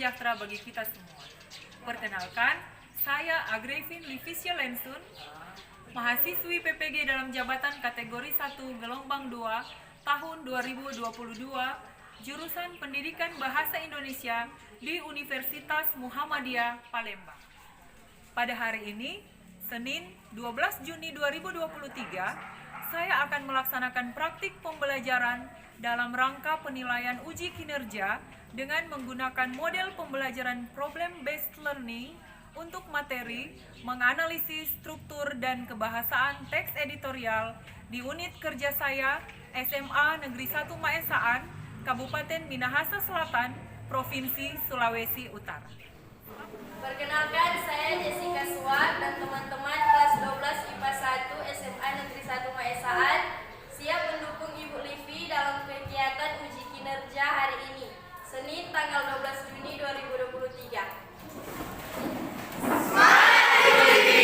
sejahtera bagi kita semua. Perkenalkan, saya Agrevin Livisia Lensun, mahasiswi PPG dalam jabatan kategori 1 gelombang 2 tahun 2022, jurusan Pendidikan Bahasa Indonesia di Universitas Muhammadiyah Palembang. Pada hari ini, Senin 12 Juni 2023, saya akan melaksanakan praktik pembelajaran dalam rangka penilaian uji kinerja dengan menggunakan model pembelajaran problem-based learning untuk materi menganalisis struktur dan kebahasaan teks editorial di unit kerja saya SMA Negeri 1 Maesaan, Kabupaten Minahasa Selatan, Provinsi Sulawesi Utara. Perkenalkan, saya Jessica Suat dan teman-teman kelas 12 IPA 1 SMA Negeri 1 Maesaan siap mendukung Ibu Livi dalam kegiatan uji kinerja hari ini, Senin tanggal 12 Juni 2023. Semangat Ibu Livi!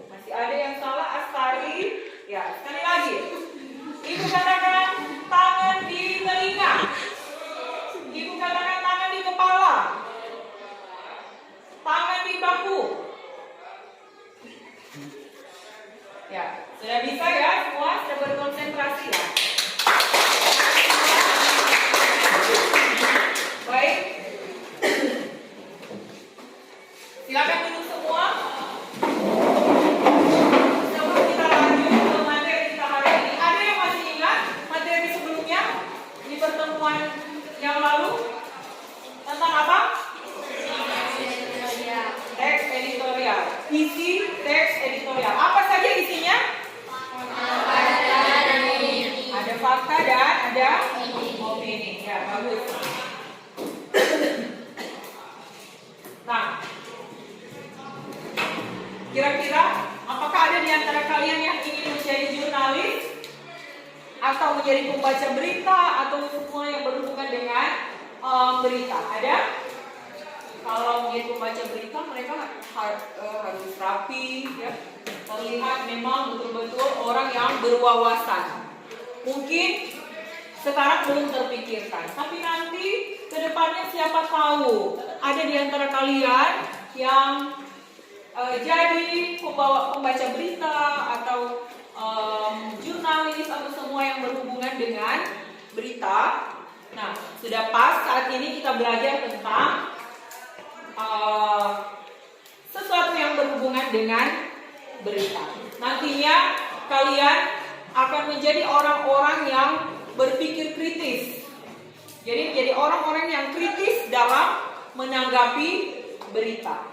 Masih ada yang salah, Astari. Ya, sekali lagi. Ibu katakan tangan di telinga. Ibu katakan tangan di kepala. Tangan di bahu. Ya, sudah bisa ya semua? Sudah berkonsentrasi ya? Nah, kira-kira apakah ada di antara kalian yang ingin menjadi jurnalis atau menjadi pembaca berita atau semua yang berhubungan dengan berita? Ada? Kalau menjadi pembaca berita mereka harus rapi, ya, terlihat memang betul-betul orang yang berwawasan. Mungkin sekarang belum terpikirkan, tapi nanti ke depannya siapa tahu ada di antara kalian yang jadi pembaca berita atau jurnalis atau semua yang berhubungan dengan berita. Nah, sudah pas saat ini kita belajar tentang sesuatu yang berhubungan dengan berita. Nantinya kalian akan menjadi orang-orang yang berpikir kritis. Jadi menjadi orang-orang yang kritis dalam menanggapi berita.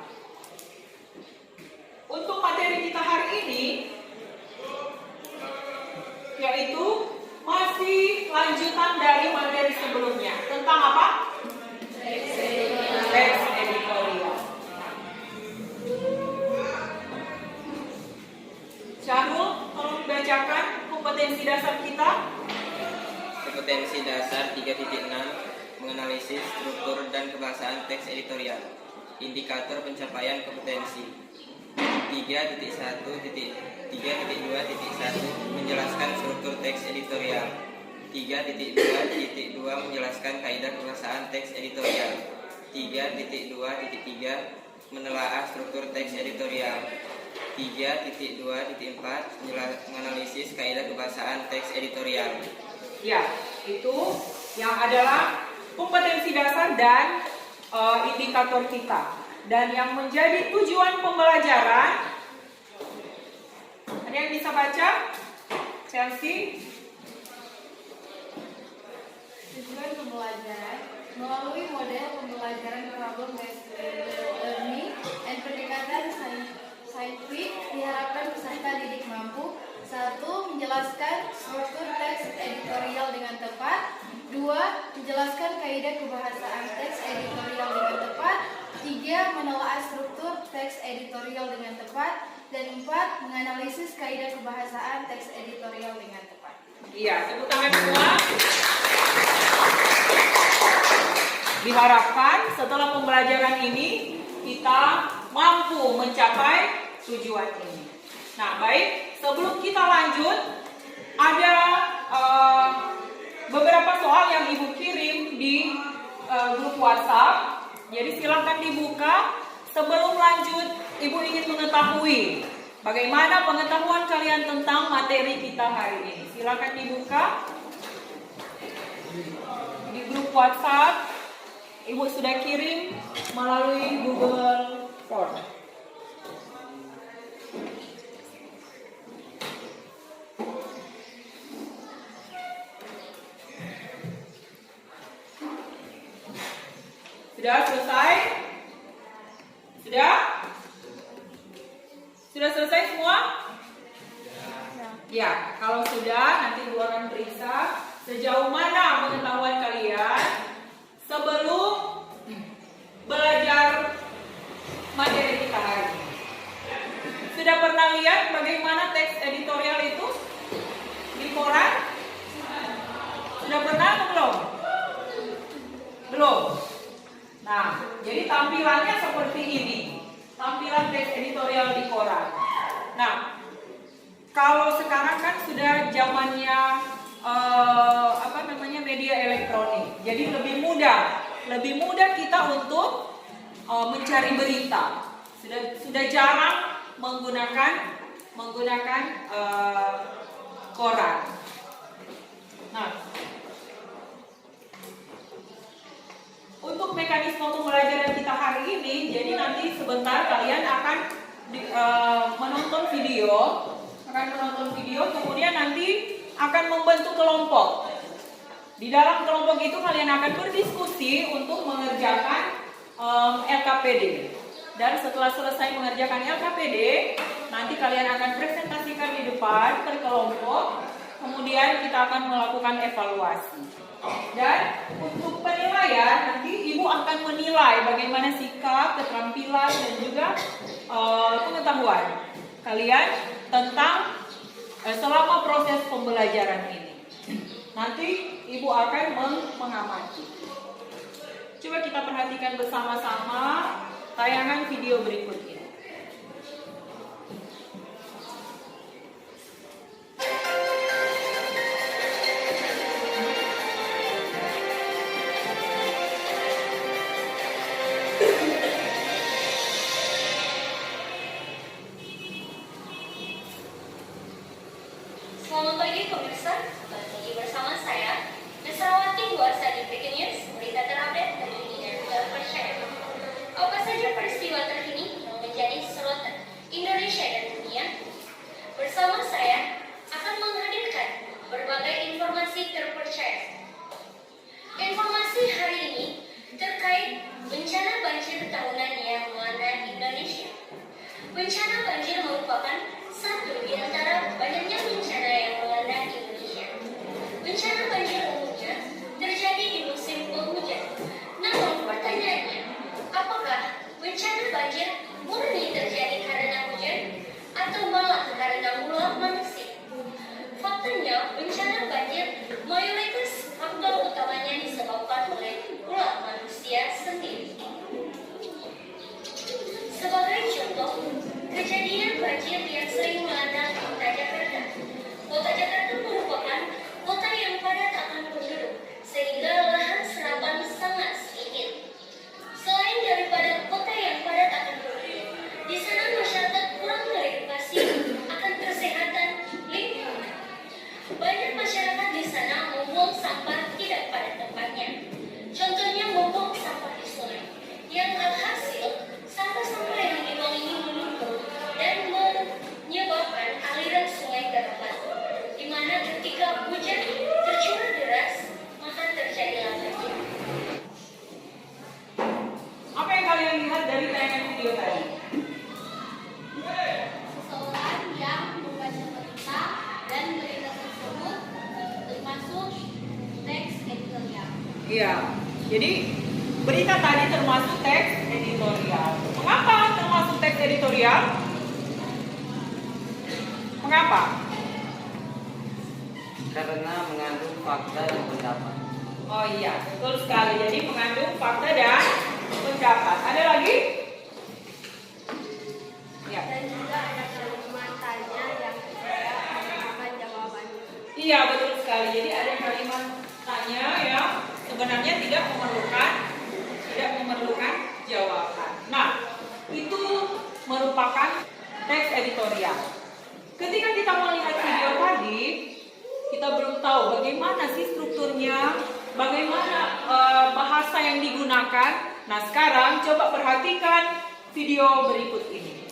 Untuk materi kita hari ini yaitu masih lanjutan dari materi sebelumnya tentang apa? Teks editorial. Syahrul, tolong bacakan kompetensi dasar kita. Kompetensi dasar 3.6 menganalisis struktur dan kebahasaan teks editorial. Indikator pencapaian kompetensi 3.1.3.2.1 menjelaskan struktur teks editorial. 3.2.2 menjelaskan kaidah kebahasaan teks editorial. 3.2.3 menelaah struktur teks editorial. 3.2.4 menganalisis kaidah kebahasaan teks editorial. Ya, itu yang adalah kompetensi dasar dan indikator kita. Dan yang menjadi tujuan pembelajaran, ada yang bisa baca? Chelsea? Tujuan pembelajaran melalui model pembelajaran problem-based learning dan pendekatan saintifik diharapkan peserta didik mampu: 1. Menjelaskan struktur teks editorial dengan tepat. 2. Menjelaskan kaidah kebahasaan teks editorial dengan tepat. 3. Menelaah struktur teks editorial dengan tepat. Dan 4. Menganalisis kaidah kebahasaan teks editorial dengan tepat. Iya, tepuk tangan semua. Diharapkan setelah pembelajaran ini kita mampu mencapai tujuan ini. Nah, baik, sebelum kita lanjut, ada beberapa soal yang Ibu kirim di grup WhatsApp. Jadi silakan dibuka. Sebelum lanjut, Ibu ingin mengetahui bagaimana pengetahuan kalian tentang materi kita hari ini. Silakan dibuka di grup WhatsApp. Ibu sudah kirim melalui Google Form. Sudah selesai? Sudah? Sudah selesai semua? Ya, kalau sudah nanti Ibu akan periksa sejauh mana pengetahuan kalian sebelum belajar materi kita hari ini. Sudah pernah lihat bagaimana teks editorial itu di koran? Sudah pernah atau belum? Belum. Nah, jadi tampilannya seperti ini. Tampilan teks editorial di koran. Nah, kalau sekarang kan sudah zamannya media elektronik. Jadi lebih mudah kita untuk mencari berita. Sudah jarang menggunakan koran. Nah, untuk mekanisme pembelajaran kita hari ini, jadi nanti sebentar kalian akan menonton video, kemudian nanti akan membentuk kelompok. Di dalam kelompok itu kalian akan berdiskusi untuk mengerjakan LKPD. Dan setelah selesai mengerjakan LKPD, nanti kalian akan presentasikan di depan per kelompok. Kemudian kita akan melakukan evaluasi. Dan untuk penilaian saya nanti Ibu akan menilai bagaimana sikap, keterampilan dan juga pengetahuan kalian tentang selama proses pembelajaran ini. Nanti Ibu akan mengamati. Coba kita perhatikan bersama-sama tayangan video berikut ini. Selamat pagi pemirsa, kembali lagi bersama saya, Nesrawati Buasa di Breaking News, berita terupdate terkini dan terpercaya. Apa saja peristiwa terkini yang menjadi sorotan Indonesia dan dunia? Bersama saya akan menghadirkan berbagai informasi terpercaya. Informasi hari ini terkait bencana banjir tahunan yang melanda Indonesia. Bencana banjir merupakan satu di antara banyaknya bencana yang melanda Indonesia. Bencana banjir umumnya terjadi di musim penghujan. Namun pertanyaannya, apakah bencana banjir murni terjadi karena hujan atau malah karena ulah manusia? Faktanya, bencana banjir mayoritas faktor utamanya disebabkan oleh ulah manusia sendiri. Sebagai contoh, kejadian banjir yang sering melanda kota Jakarta. Kota Jakarta merupakan kota yang padat akan penduduk, sehingga lahan serapan sangat sedikit. Selain daripada kota yang padat akan penduduk, di sana masyarakat kurang teredukasi akan kesehatan lingkungan. Banyak masyarakat di sana membuang sampah tidak pada tempatnya. Contohnya membuang sampah di sungai, yang alhasil sampah-sampah yang dibuang ini menumpuk dan menyebabkan aliran sungai garapan, di mana ketika hujan tercurah deras, maka terjadilah banjir. Apa yang kalian lihat dari tayangan video tadi? Seseorang yang membaca berita dan berita tersebut termasuk teks editorial. Iya, jadi berita tadi termasuk teks editorial. Mengapa termasuk teks editorial? Mengapa? Karena mengandung fakta dan pendapat. Oh iya, betul sekali. Jadi mengandung fakta dan pendapat. Ada lagi? Ya. Dan juga ada kalimat tanya yang saya merupakan jawabannya. Iya, betul sekali. Jadi ada kalimat tanya yang sebenarnya tidak memerlukan jawaban. Nah, itu merupakan teks editorial. Ketika kita melihat video tadi, kita belum tahu bagaimana sih strukturnya, bagaimana bahasa yang digunakan. Nah, sekarang coba perhatikan video berikut ini.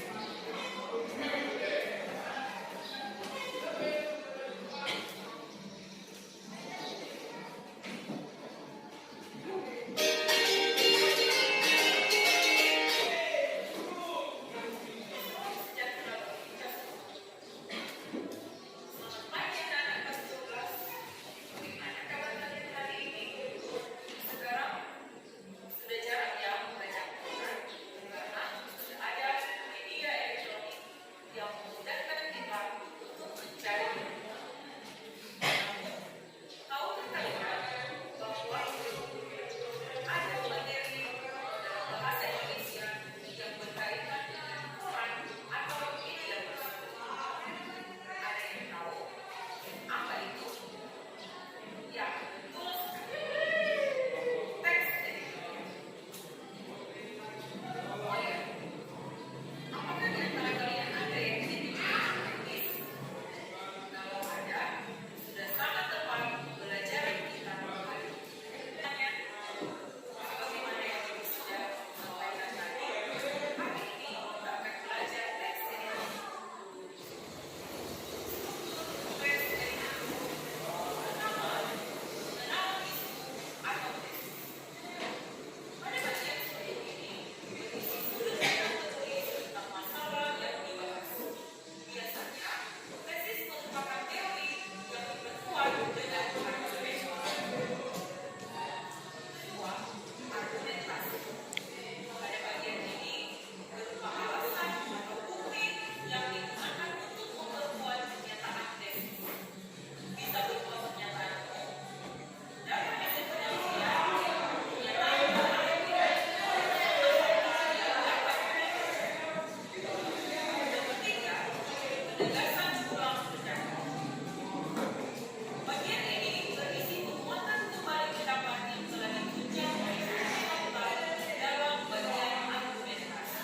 Bagian ini berisi muatan kembali pendapat yang telah ditunjang oleh debat dalam bagian argumentasi.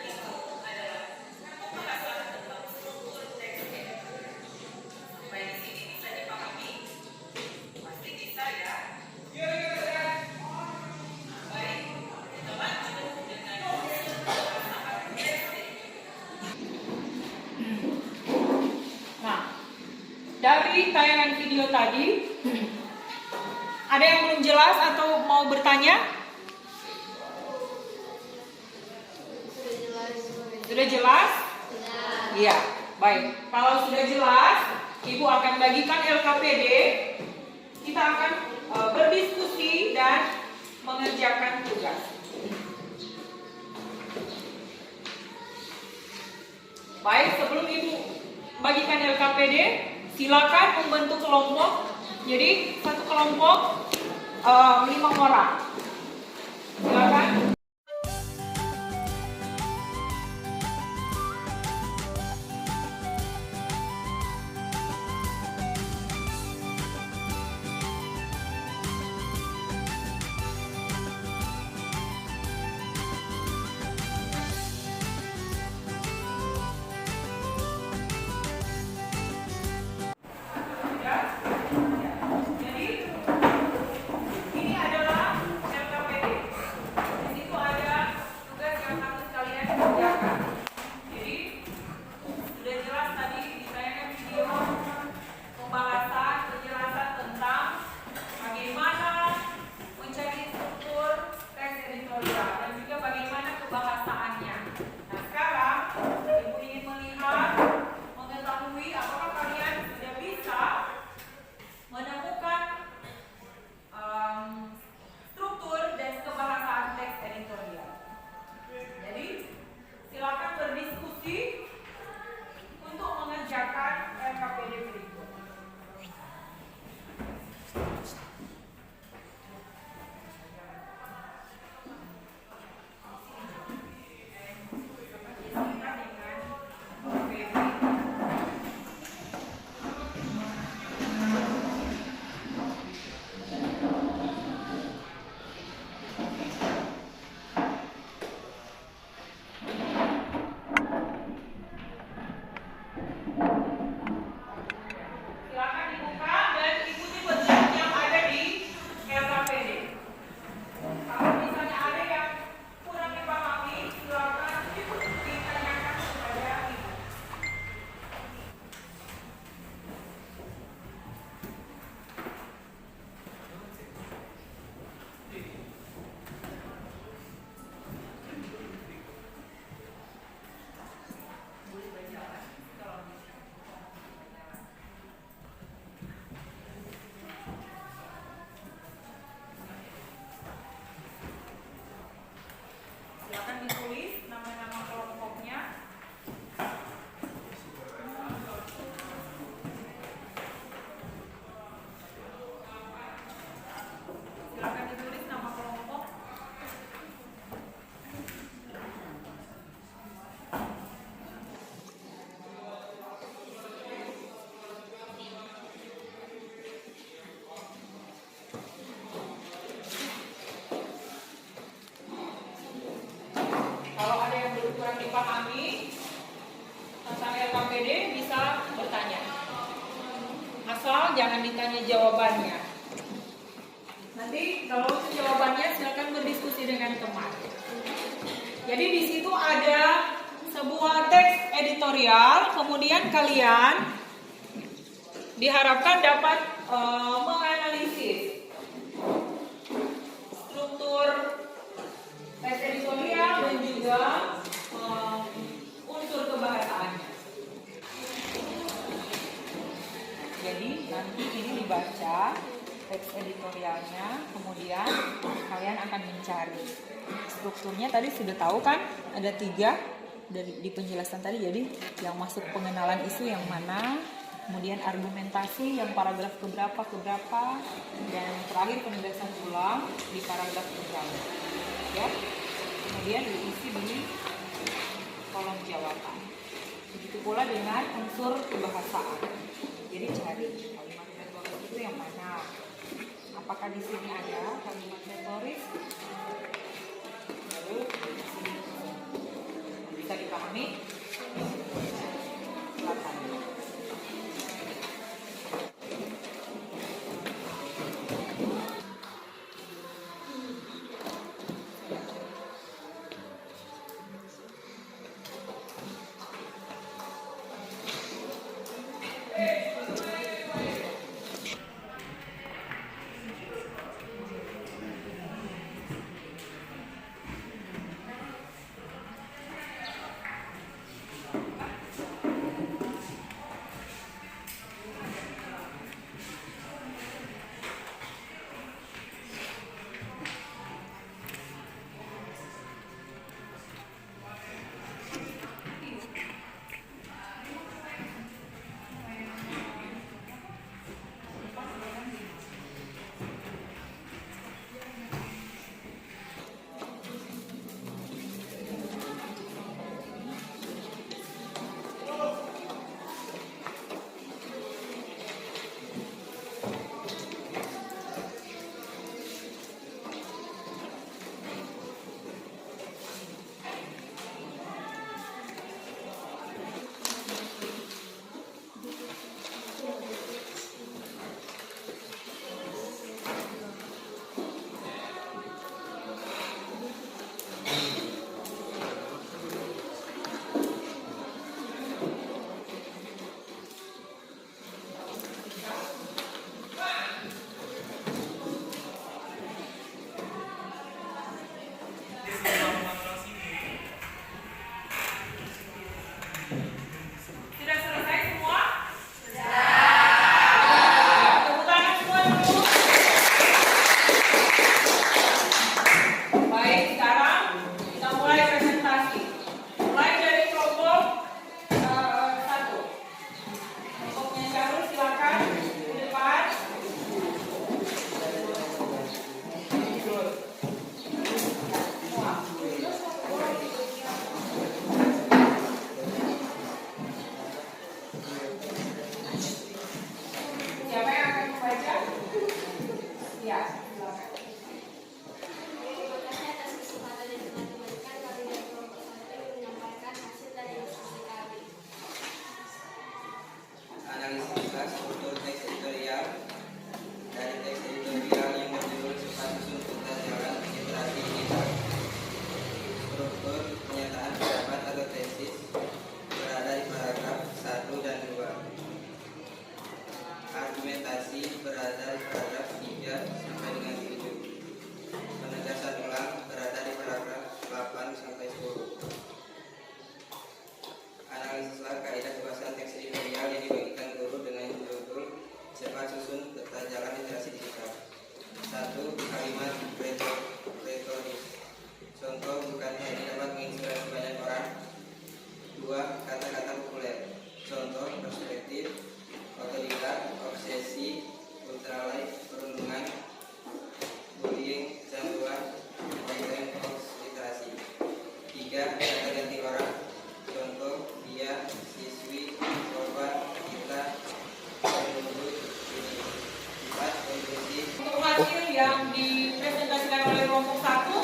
Itu adalah pembahasan tentang struktur teks editorial. Sampai di sini bisa dipahami? Pasti bisa ya. Baik, kita lanjut dengan pembahasan teks editorial. Nah, dari tayangan video tadi, ada yang belum jelas atau mau bertanya? Sudah jelas? Iya, baik. Kalau sudah jelas, Ibu akan bagikan LKPD. Kita akan berdiskusi dan mengerjakan tugas. Baik, sebelum Ibu bagikan LKPD, silakan membentuk kelompok. Jadi satu kelompok 5 orang. Silakan. Jadi ini adalah LKPD. Di situ ada tugas yang harus kalian kerjakan. Jadi sudah jelas tadi di tayangan video pembahasan penjelasan tentang bagaimana mencari struktur teks editorial dan juga bagaimana kebahasaannya. Nah sekarang Ibu ingin melihat, mengetahui apakah kalian sudah bisa menemukan struktur dan kebahasaan teks editorial. Jadi silakan berdiskusi untuk mengerjakan LKPD berikut. Silakan dibuka dan ikuti petunjuk yang ada di LKPD. Kalau misalnya ada yang kurang dipahami, silakan ditanyakan kepada Ibu. Silakan ditulis nama-nama kelompoknya. Silakan ditulis nama kelompok. Kalau ada yang belum kurang dipahami tentang LKPD bisa bertanya. Asal jangan ditanya jawabannya. Nanti kalau itu jawabannya silakan berdiskusi dengan teman. Jadi di situ ada sebuah teks editorial, kemudian kalian diharapkan dapat menganalisis struktur teks editorial dan juga unsur kebahasaannya. Jadi nanti ini dibaca teks editorialnya, kemudian kalian akan mencari strukturnya. Tadi sudah tahu kan, ada 3 di penjelasan tadi. Jadi yang masuk pengenalan isu yang mana, kemudian argumentasi yang paragraf keberapa, dan terakhir penegasan ulang di paragraf keberapa. Ya, kemudian diisi di kolom jawaban. Begitu pula dengan unsur kebahasaan. Jadi cari kalimat retoris itu yang mana. Apakah di sini ada kalimat retoris? Lalu di sini bisa dipahami? Silakan. Sudah selesai semua? Tepuk tangan semua dulu. Baik, sekarang kita mulai presentasi. Mulai dari kelompok 1. Kelompoknya Syarul, silakan di depan. Siapa yang akan membaca? Ya, silakan. Terima kasih atas kesempatan yang telah diberikan kami dari kelompok 1 menyampaikan hasil dari diskusi kami. Analisis kelas struktur teks editorial. Dari teks editorial yang berjudul Sifat Susun Peta Jalan Literasi Digital. Struktur pernyataan pendapat atau tesis berada di paragraf 1 dan 2. Argumentasi berada di paragraf 3 sampai dengan 7. Penegasan ulang berada di paragraf 8 sampai 10. Analisislah kaidah kebahasan teks editorial yang dibagikan guru dengan judul Sifat Susun Peta Jalan Literasi Digital. 1. Kalimat retoris. Contoh, bukankah ini dapat menginspirasi banyak orang? 2. Kata-kata populer. Contoh, perspektif, otodidak, obsesi, ultralight, perundungan, bullying, canduan, konten hoax, literasi. 3. Kata ganti orang. Contoh, dia, siswi, korban, kita, pengunduh, ini. 4. Konklusi. Untuk hasil yang dipresentasikan oleh kelompok 1.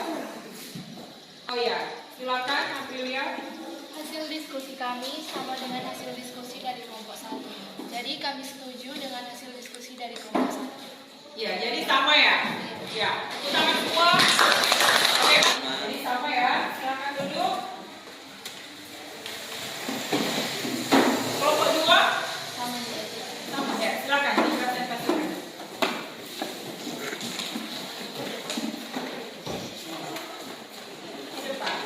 Oh ya, silakan Aprilia. Hasil diskusi kami sama dengan hasil diskusi dari kelompok 1. Jadi kami setuju dengan hasil diskusi dari kelompok 1. Ya, jadi sama ya? Ya, tepuk tangan semua. Oke, jadi sama ya. Silakan duduk. Kelompok 2 Sama juga. sama ya. Silakan dipresentasikan. Di depan.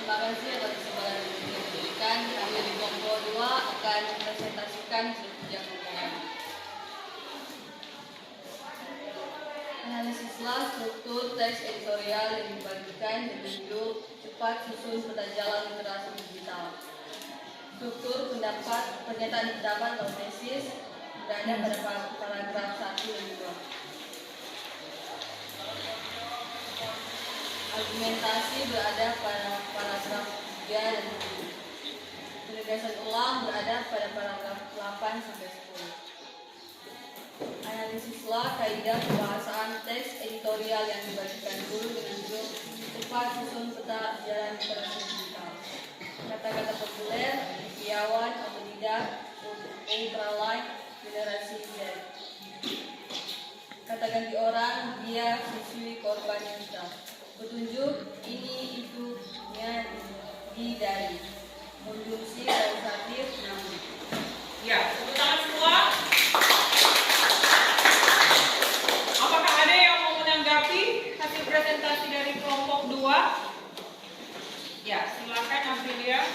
Terima kasih atas kesempatan diberikan, kami di kelompok 2 akan mempresentasikan struktur omongan. Analisislah struktur teks editorial yang dibagikan berbentuk cepat susun peta jalan literasi digital. Struktur pendapat, pernyataan pendapat atau tesis berada pada paragraf 1 dan 2. Argumentasi berada pada paragraf 3 dan 7. Penegasan ulang berada pada paragraf 8 sampai 10. Analisislah kaidah pembahasan teks editorial yang dibagikan guru dengan grup cepat susun peta jalan literasi digital. Kata-kata populer, piawan, otodidak, ultralight, generasi Z. Kata ganti orang, dia, siswi, korban, kita. Petunjuk, ini, itu, nya, di, dari. Konjungsi, kausatif, namun. Ya, tepuk tangan semua. Apakah ada yang mau menanggapi hasil presentasi dari kelompok 2? Ya, silakan Aprilia.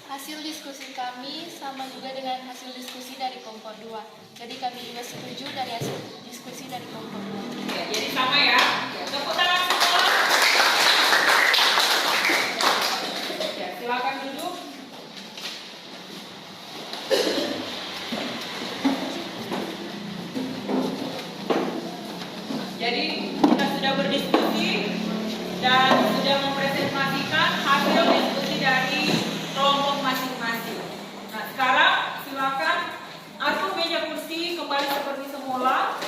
Hasil diskusi kami sama juga dengan hasil diskusi dari kelompok 2. Jadi kami juga setuju dari hasil diskusi dari kelompok 2. Ya, jadi sama ya. Tepuk tangan semua. Ya, silakan duduk. Jadi kita sudah berdiskusi dan sudah mempresentasikan hasil diskusi dari kelompok masing-masing. Nah, sekarang silakan atur meja kursi kembali seperti semula.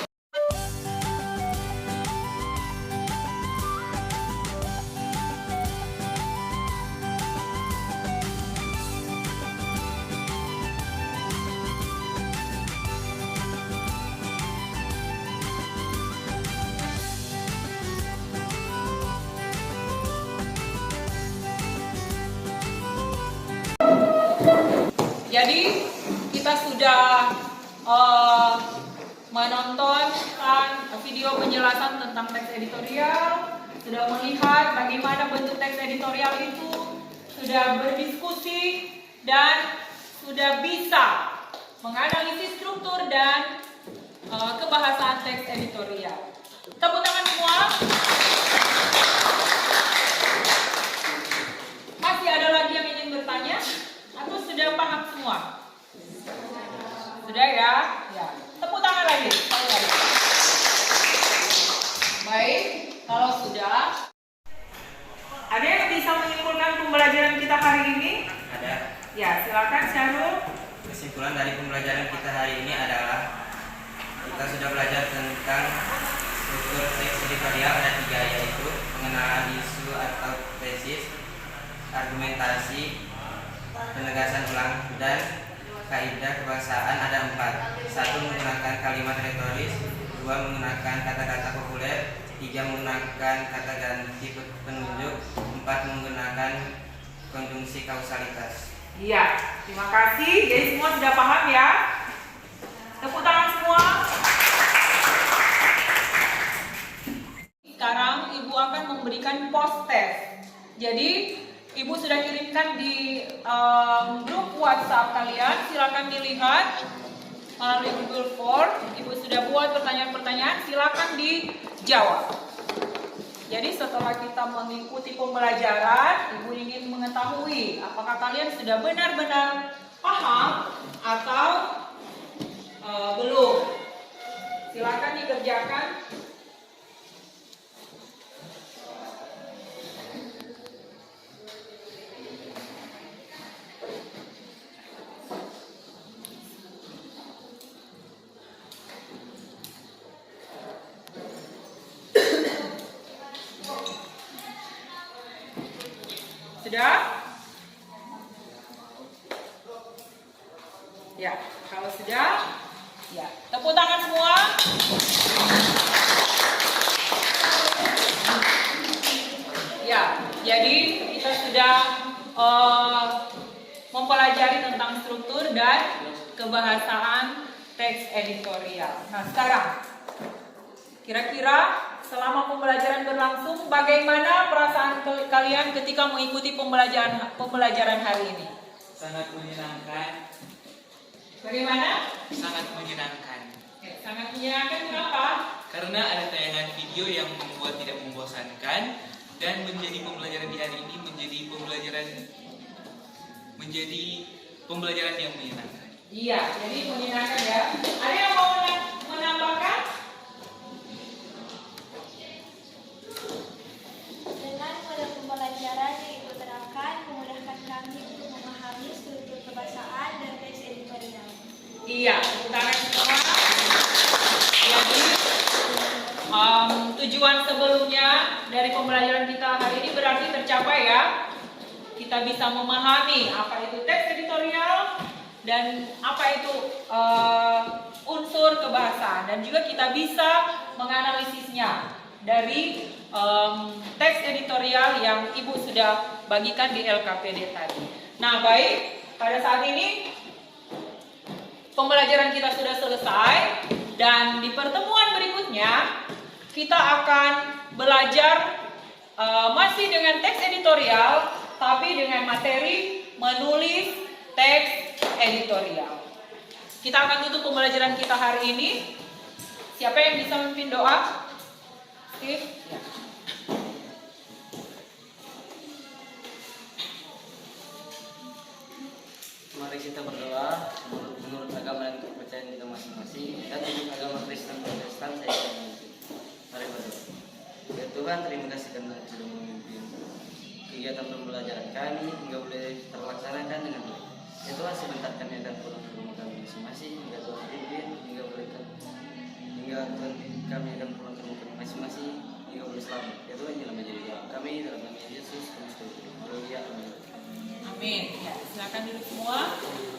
Jadi kita sudah menontonkan video penjelasan tentang teks editorial, sudah melihat bagaimana bentuk teks editorial itu, sudah berdiskusi dan sudah bisa menganalisis struktur dan kebahasaan teks editorial. Tepuk tangan semua. Masih ada lagi yang ingin bertanya? Atau sudah paham semua? Sudah ya? Ya. Tepuk tangan lagi. Baik, kalau sudah, ada yang bisa menyimpulkan pembelajaran kita hari ini? Ada. Ya, silakan Syahrul. Kesimpulan dari pembelajaran kita hari ini adalah kita sudah belajar tentang struktur teks editorial ada 3, yaitu pengenalan isu atau tesis, argumentasi, penegasan ulang, dan kaidah kebahasaan ada 4. 1 menggunakan kalimat retoris, 2 menggunakan kata-kata populer, 3 menggunakan kata ganti penunjuk, 4 menggunakan konjungsi kausalitas. Iya, terima kasih. Jadi semua sudah paham ya? Tepuk tangan semua. Sekarang Ibu akan memberikan post test. Jadi Ibu sudah kirimkan di grup WhatsApp kalian. Silakan dilihat melalui Google Form. Ibu sudah buat pertanyaan-pertanyaan. Silakan dijawab. Jadi setelah kita mengikuti pembelajaran, Ibu ingin mengetahui apakah kalian sudah benar-benar paham atau belum. Silakan dikerjakan. Sudah? Ya, kalau sudah, ya, tepuk tangan semua. Ya, jadi kita sudah mempelajari tentang struktur dan kebahasaan teks editorial. Nah, sekarang kira-kira selama pembelajaran berlangsung, bagaimana perasaan kalian ketika mengikuti pembelajaran hari ini? Sangat menyenangkan. Bagaimana? Sangat menyenangkan. Sangat menyenangkan, kenapa? Karena ada tayangan video yang membuat tidak membosankan dan menjadi pembelajaran di hari ini menjadi pembelajaran yang menyenangkan. Iya, jadi menyenangkan ya. Ada yang mau menambahkan? Dengan model pembelajaran yang Ibu terapkan memudahkan kami untuk memahami struktur kebahasaan dan teks editorial. Iya, utara semua. Jadi tujuan sebelumnya dari pembelajaran kita hari ini berarti tercapai ya. Kita bisa memahami apa itu teks editorial dan apa itu unsur kebahasaan, dan juga kita bisa menganalisisnya dari teks editorial yang Ibu sudah bagikan di LKPD tadi. Nah, baik, pada saat ini pembelajaran kita sudah selesai, dan di pertemuan berikutnya kita akan belajar masih dengan teks editorial, tapi dengan materi menulis teks editorial. Kita akan tutup pembelajaran kita hari ini. Siapa yang bisa memimpin doa? Steve? Ya. Mari kita berdoa menurut agama dan kepercayaan kita masing-masing dan menurut agama Kristen Protestan saya akan memimpin. Mari berdoa. Ya Tuhan, terima kasih karena sudah memimpin kegiatan pembelajaran kami hingga boleh terlaksanakan dengan baik. Ya Tuhan, sebentar kami akan pulang ke rumah kami masing-masing. Hingga Tuhan pimpin, hingga Tuhan kami akan pulang ke rumah kami masing-masing hingga boleh selamat. Ya Tuhan, jangan menjadi doa kami dalam nama Yesus Kristus. Haleluya. Amin. Amin. Ya, silakan duduk semua.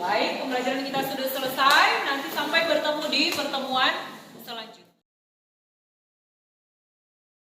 Baik, pembelajaran kita sudah selesai. Nanti sampai bertemu di pertemuan